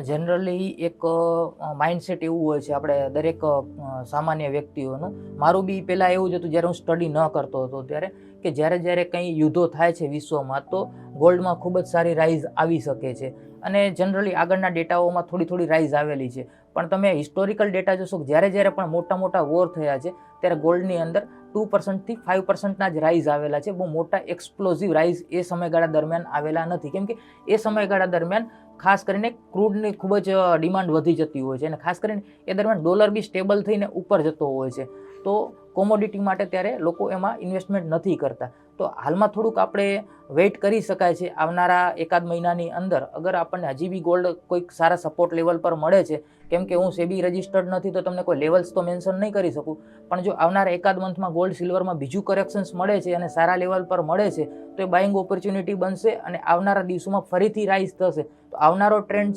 Generally એક mindset એવું હોય છે આપણે દરેક સામાન્ય વ્યક્તિઓનું. મારું બી પહેલાં એવું જ હતું જ્યારે હું સ્ટડી ન કરતો હતો ત્યારે, કે જ્યારે કંઈ યુદ્ધો થાય છે વિશ્વમાં તો ગોલ્ડમાં ખૂબ જ સારી રાઇઝ આવી શકે છે. અને જનરલી આગળના ડેટાઓમાં થોડી રાઇઝ આવેલી છે. પણ તમે હિસ્ટોરિકલ ડેટા જોશો કે જ્યારે પણ મોટા વોર થયા છે ત્યારે ગોલ્ડની અંદર 2% થી 5%ના જ રાઇઝ આવેલા છે. બહુ મોટા એક્સપ્લોઝિવ રાઇઝ એ સમયગાળા દરમિયાન આવેલા નથી, કેમ કે એ સમયગાળા દરમિયાન ખાસ કરીને ક્રૂડની ખૂબ જ ડિમાન્ડ વધી જતી હોય છે અને ખાસ કરીને એ દરમિયાન ડોલર બી સ્ટેબલ થઈને ઉપર જતો હોય છે. તો કોમોડિટી માટે ત્યારે લોકો એમાં ઇન્વેસ્ટમેન્ટ નથી કરતા. તો હાલમાં થોડુંક આપણે વેઇટ કરી શકાય છે આવનારા એકાદ મહિનાની અંદર. અગર આપણને હજી બી ગોલ્ડ કોઈક સારા સપોર્ટ લેવલ પર મળે છે, કેમ કે હું સેબી રજિસ્ટર્ડ નથી તો તમને કોઈ લેવલ્સ તો મેન્શન નહીં કરી શકું, પણ જો આવનારા એકાદ મંથમાં ગોલ્ડ સિલ્વરમાં બીજું કરેક્શન્સ મળે છે અને સારા લેવલ પર મળે છે તો એ બાઇંગ ઓપોર્ચ્યુનિટી બનશે અને આવનારા દિવસોમાં ફરીથી રાઇઝ થશે. તો આવનારો ટ્રેન્ડ